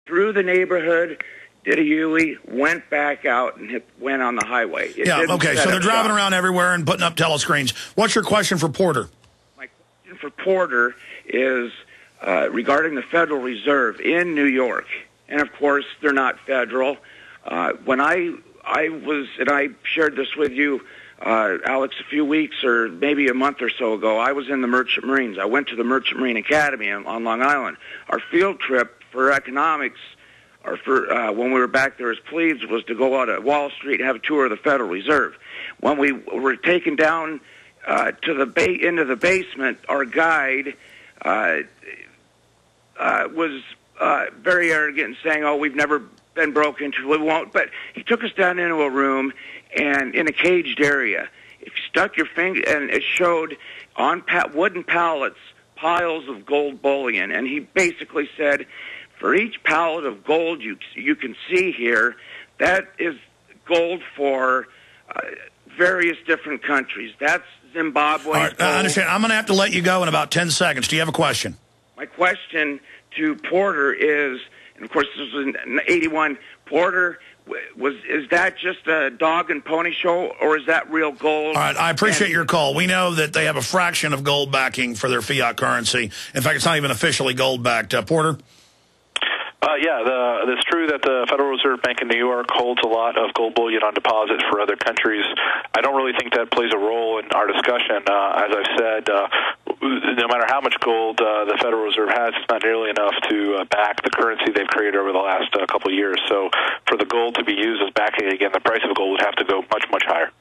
through the neighborhood, did a U-ey, went back out, and went on the highway. Okay, so they're driving around everywhere and putting up telescreens. What's your question for Porter? My question for Porter is regarding the Federal Reserve in New York. And, of course, they're not federal. When I was, and I shared this with you, Alex, a few weeks or maybe a month or so ago, I was in the Merchant Marines. I went to the Merchant Marine Academy on Long Island. Our field trip for economics, or for when we were back there as plebes, was to go out at Wall Street and have a tour of the Federal Reserve. When we were taken down to the into the basement, our guide was very arrogant and saying, "Oh, we've never been broken into, we won't." But he took us down into a room and in a caged area. If you stuck your finger, and it showed on wooden pallets piles of gold bullion, and he basically said, for each pallet of gold you can see here, that is gold for various different countries. That's Zimbabwe. All right, I understand. I'm going to have to let you go in about 10 seconds. Do you have a question? My question to Porter is, and of course this was in 81, Porter, is that just a dog and pony show, or is that real gold? All right, I appreciate your call. We know that they have a fraction of gold backing for their fiat currency. In fact, it's not even officially gold-backed. Porter? It's true that the Federal Reserve Bank in New York holds a lot of gold bullion on deposit for other countries. I don't really think that plays a role in our discussion. As I've said, no matter how much gold the Federal Reserve has, it's not nearly enough to back the currency they've created over the last couple of years. So for the gold to be used as backing again, the price of gold would have to go much, much higher.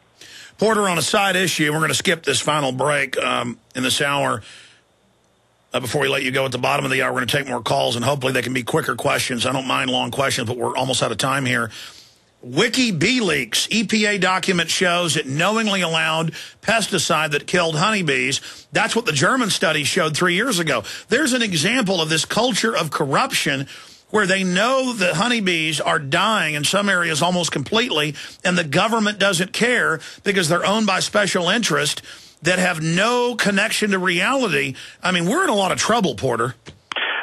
Porter, on a side issue, we're going to skip this final break in this hour. Before we let you go at the bottom of the hour, we're going to take more calls, and hopefully they can be quicker questions. I don't mind long questions, but we're almost out of time here. WikiBeeLeaks EPA document shows it knowingly allowed pesticide that killed honeybees. That's what the German study showed 3 years ago. There's an example of this culture of corruption where they know that honeybees are dying in some areas almost completely, and the government doesn't care because they're owned by special interest that have no connection to reality. I mean, we're in a lot of trouble, Porter.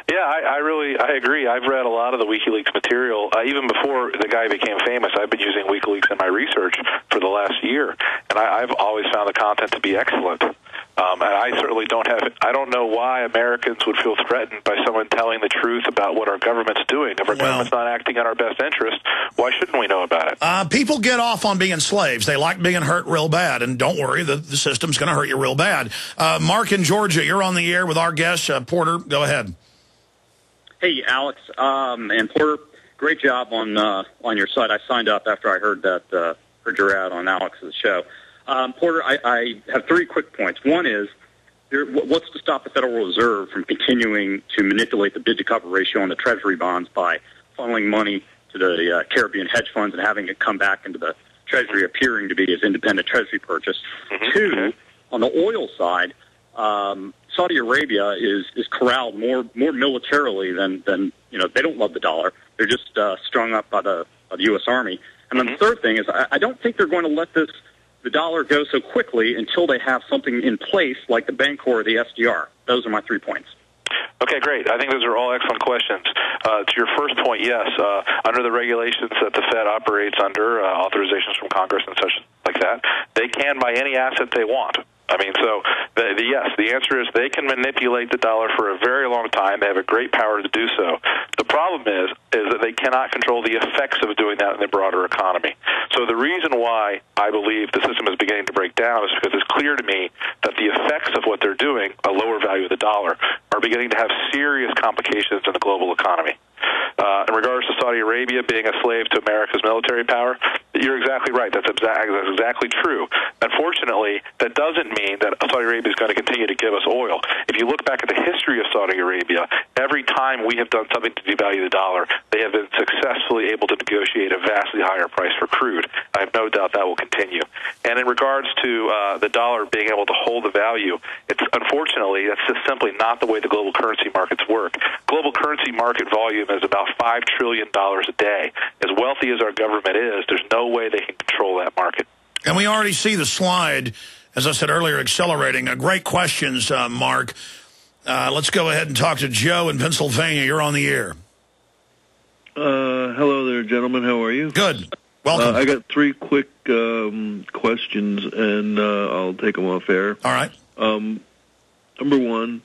Yeah, I agree. I've read a lot of the WikiLeaks material. Even before the guy became famous, I've been using WikiLeaks in my research for the last year, and I've always found the content to be excellent. And I certainly I don't know why Americans would feel threatened by someone telling the truth about what our government's doing. If our government's not acting in our best interest, why shouldn't we know about it? People get off on being slaves. They like being hurt real bad, and don't worry, the system's going to hurt you real bad. Mark in Georgia, you're on the air with our guest. Porter, go ahead. Hey, Alex and Porter, great job on your site. I signed up after I heard your ad on Alex's show. Porter, I have 3 quick points. One is, what's to stop the Federal Reserve from continuing to manipulate the bid-to-cover ratio on the Treasury bonds by funneling money to the Caribbean hedge funds and having it come back into the Treasury appearing to be as independent Treasury purchase? Mm-hmm. 2, on the oil side, Saudi Arabia is corralled more militarily than they don't love the dollar. They're just strung up by the U.S. Army. And then the third thing is, I don't think they're going to let the dollar go so quickly until they have something in place like the Bancorp or the SDR. Those are my 3 points. Okay, great. I think those are all excellent questions. To your first point, yes, under the regulations that the Fed operates under, authorizations from Congress and such like that, they can buy any asset they want. I mean, so yes, the answer is they can manipulate the dollar for a very long time. They have a great power to do so. The problem is that they cannot control the effects of doing that in the broader economy. So the reason why I believe the system is beginning to break down is because it's clear to me that the effects of what they're doing, a lower value of the dollar, are beginning to have serious complications in the global economy. In regards to Saudi Arabia being a slave to America's military power, you're exactly right. That's exactly true. Unfortunately, that doesn't mean that Saudi Arabia is going to continue to give us oil. If you look back at the history of Saudi Arabia, every time we have done something to devalue the dollar, they have been successfully able to negotiate a vastly higher price for crude. I have no doubt that will continue. And in regards to the dollar being able to hold the value, unfortunately, that's just simply not the way the global currency markets work. Global currency market volume is about $5 trillion a day. As wealthy as our government is, there's no way they can control that market. And we already see the slide, as I said earlier, accelerating. Great questions, Mark. Let's go ahead and talk to Joe in Pennsylvania. You're on the air. gentlemen. How are you? Good. Welcome. I got 3 quick questions, and I'll take them off air. All right. Number one,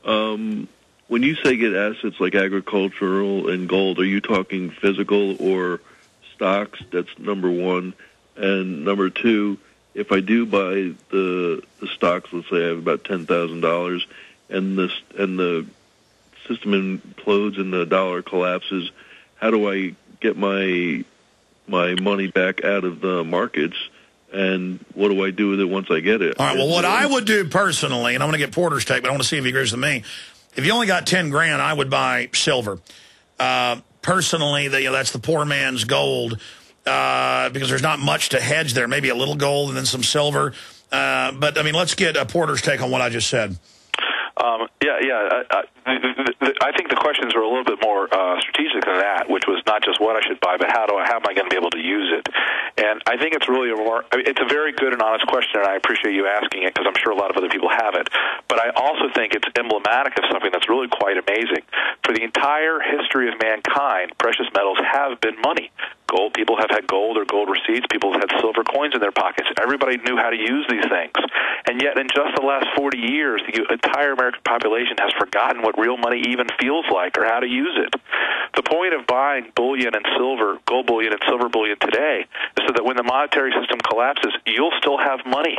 when you say get assets like agricultural and gold, are you talking physical or stocks? That's number one. And number two, if I do buy the stocks, let's say I have about $10,000, and the system implodes and the dollar collapses, how do I get my money back out of the markets, and what do I do with it once I get it? All right, well, what I would do personally, and I'm going to get Porter's take, but I want to see if he agrees with me. If you only got $10 grand, I would buy silver. Personally, that's the poor man's gold, because there's not much to hedge there. Maybe a little gold and then some silver. But, I mean, let's get Porter's take on what I just said. I think the questions are a little bit more strategic than that, which was not just what I should buy, but how am I going to be able to use it? And I think it's really it's a very good and honest question, and I appreciate you asking it because I'm sure a lot of other people have it. But I also think it's emblematic of something that's really quite amazing. For the entire history of mankind, precious metals have been money. Gold, people have had gold or gold receipts. People have had silver coins in their pockets. Everybody knew how to use these things. And yet in just the last 40 years, the entire American population has forgotten what real money even feels like or how to use it. The point of buying bullion and silver, gold bullion and silver bullion today, is so that when the monetary system collapses, you'll still have money.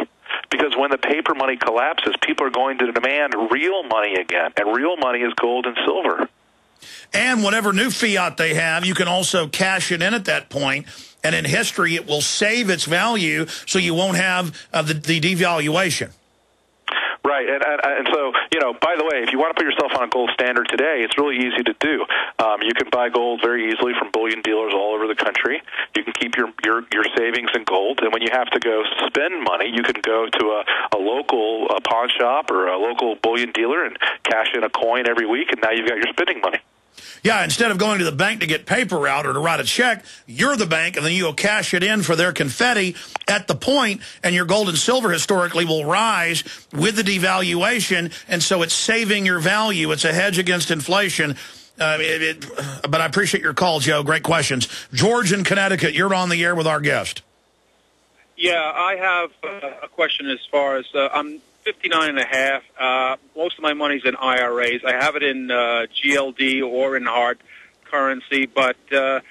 Because when the paper money collapses, people are going to demand real money again. And real money is gold and silver. And whatever new fiat they have, you can also cash it in at that point. And in history, it will save its value so you won't have the devaluation. Right, and so, by the way, if you want to put yourself on a gold standard today, it's really easy to do. You can buy gold very easily from bullion dealers all over the country. You can keep your savings in gold, and when you have to go spend money, you can go to a local pawn shop or a local bullion dealer and cash in a coin every week, and now you've got your spending money. Yeah, instead of going to the bank to get paper out or to write a check, you're the bank, and then you'll cash it in for their confetti at the point, and your gold and silver historically will rise with the devaluation, and so it's saving your value. It's a hedge against inflation. But I appreciate your call, Joe. Great questions. George in Connecticut, you're on the air with our guest. Yeah, I have a question as far as I'm 59 and a half. Most of my money's in IRAs. I have it in GLD or in hard currency, but you're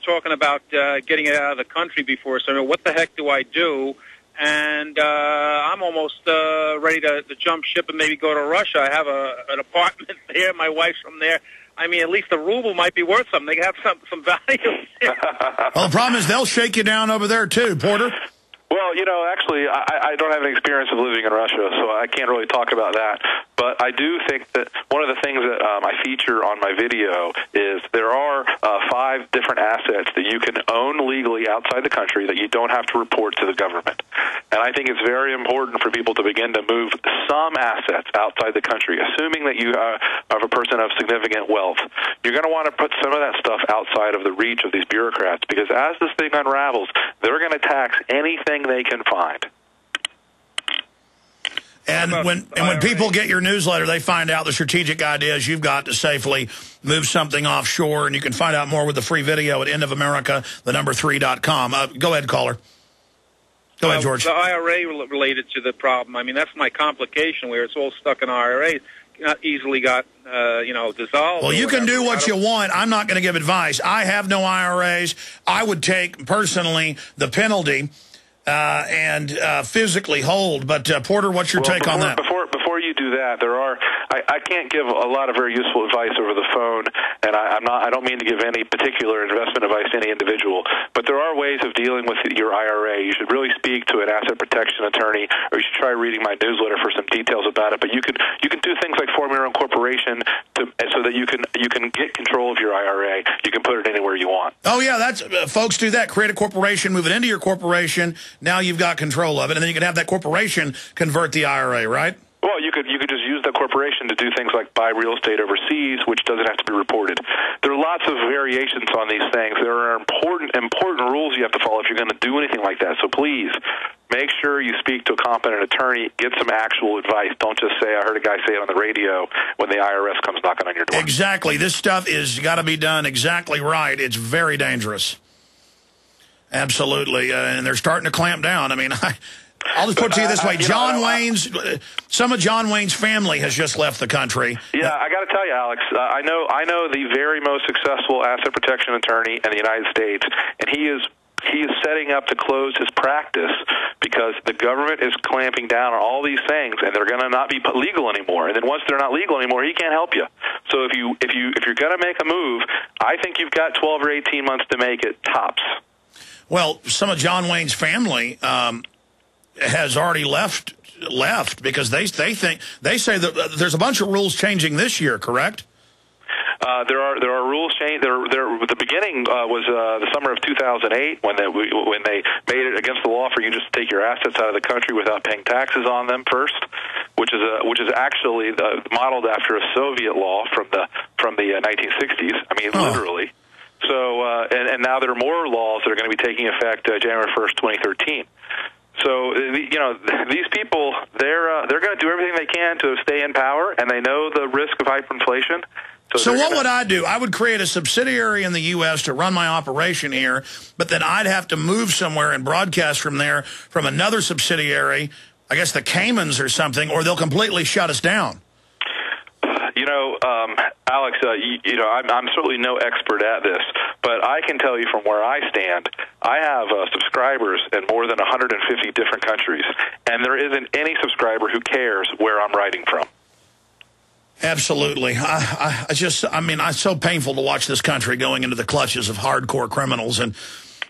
talking about getting it out of the country before. So what the heck do I do? And I'm almost ready to jump ship and maybe go to Russia. I have an apartment there. My wife's from there. I mean, at least the ruble might be worth something. They have some value. Well, the problem is they'll shake you down over there, too, Porter. Well, actually, I don't have any experience of living in Russia, so I can't really talk about that. But I do think that one of the things that I feature on my video is there are 5 different assets that you can own legally outside the country that you don't have to report to the government. And I think it's very important for people to begin to move some assets outside the country, assuming that you are a person of significant wealth. You're going to want to put some of that stuff outside of the reach of these bureaucrats, because as this thing unravels, they're going to tax anything they can find. And when people get your newsletter, they find out the strategic ideas you've got to safely move something offshore, and you can find out more with the free video at endofamerica3.com. Go ahead, caller. Go ahead, George. The IRA related to the problem. I mean, that's my complication, where it's all stuck in IRAs. Not easily got, dissolved. Well, you can do what you want. I'm not going to give advice. I have no IRAs. I would take, personally, the penalty and physically hold. But, Porter, what's your take on that? Before you do that, I can't give a lot of very useful advice over the phone, and I don't mean to give any particular investment advice to any individual, but there are ways of dealing with your IRA. You should really speak to an asset protection attorney, or you should try reading my newsletter for some details about it. But you can do things like form your own corporation so that you can get control of your IRA. You can put it anywhere you want. Oh yeah, that's folks do that. Create a corporation, move it into your corporation. Now you've got control of it, and then you can have that corporation convert the IRA, right? Well, you could just use that corporation operation to do things like buy real estate overseas, which doesn't have to be reported. There are lots of variations on these things. There are important rules you have to follow if you're going to do anything like that. So please, make sure you speak to a competent attorney. Get some actual advice. Don't just say, I heard a guy say it on the radio when the IRS comes knocking on your door. Exactly. This stuff is got to be done exactly right. It's very dangerous. Absolutely. And they're starting to clamp down. I mean, I'll just put it to you this way. Some of John Wayne's family has just left the country. Yeah, I got to tell you, Alex, I know the very most successful asset protection attorney in the United States, and he is setting up to close his practice because the government is clamping down on all these things, and they're going to not be legal anymore. And then once they're not legal anymore, he can't help you. So if you're going to make a move, I think you've got 12 or 18 months to make it, tops. Well, some of John Wayne's family has already left because they say that there's a bunch of rules changing this year, correct? There are rules changed. The beginning was the summer of 2008 when they made it against the law for you just to take your assets out of the country without paying taxes on them first, which is actually modeled after a Soviet law from the 1960s. I mean, literally. So and now there are more laws that are going to be taking effect January 1st, 2013. So these people they're going to do everything they can to stay in power, and they know the risk of hyperinflation. So what would I do? I would create a subsidiary in the U.S. to run my operation here, but then I'd have to move somewhere and broadcast from there from another subsidiary, I guess the Caymans or something, or they'll completely shut us down. Alex, I'm certainly no expert at this, but I can tell you from where I stand, I have subscribers in more than 150 different countries, and there isn't any subscriber who cares where I'm writing from. Absolutely. It's so painful to watch this country going into the clutches of hardcore criminals and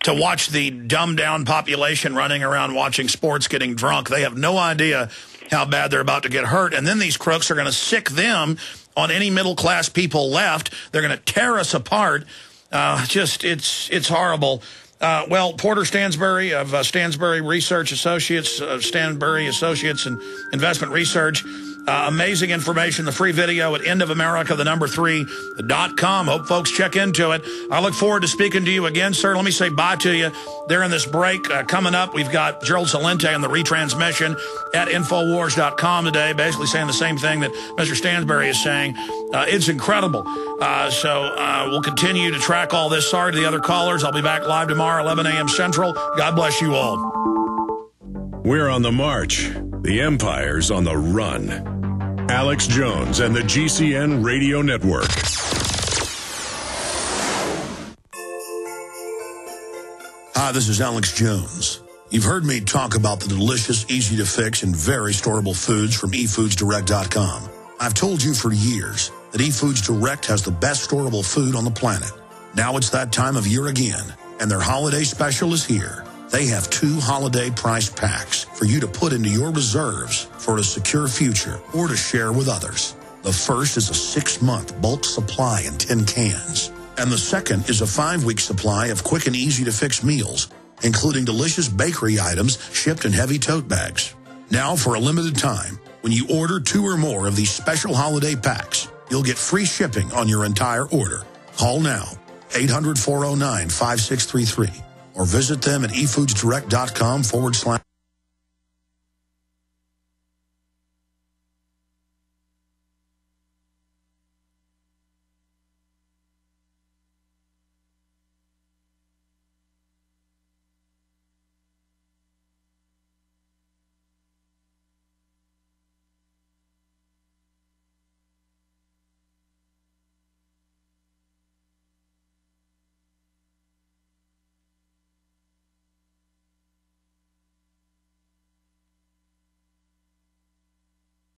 to watch the dumbed-down population running around watching sports getting drunk. They have no idea how bad they're about to get hurt. And then these crooks are going to sick them on any middle-class people left. They're going to tear us apart. It's horrible. Well, Porter Stansberry of Stansberry Research Associates, Stansberry Associates and Investment Research. Amazing information, the free video at endofamerica3.com. Hope folks check into it. I look forward to speaking to you again, sir. Let me say bye to you. During this break coming up, we've got Gerald Celente on the retransmission at Infowars.com today, basically saying the same thing that Mr. Stansberry is saying. It's incredible. So we'll continue to track all this. Sorry to the other callers. I'll be back live tomorrow, 11 a.m. Central. God bless you all. We're on the march. The empire's on the run. Alex Jones and the GCN Radio Network. Hi, this is Alex Jones. You've heard me talk about the delicious, easy-to-fix, and very storable foods from eFoodsDirect.com. I've told you for years that eFoods Direct has the best storable food on the planet. Now it's that time of year again, and their holiday special is here. They have 2 holiday priced packs for you to put into your reserves for a secure future or to share with others. The first is a 6-month bulk supply in 10 cans. And the second is a 5-week supply of quick and easy-to-fix meals, including delicious bakery items shipped in heavy tote bags. Now, for a limited time, when you order 2 or more of these special holiday packs, you'll get free shipping on your entire order. Call now, 800-409-5633. Or visit them at efoodsdirect.com/.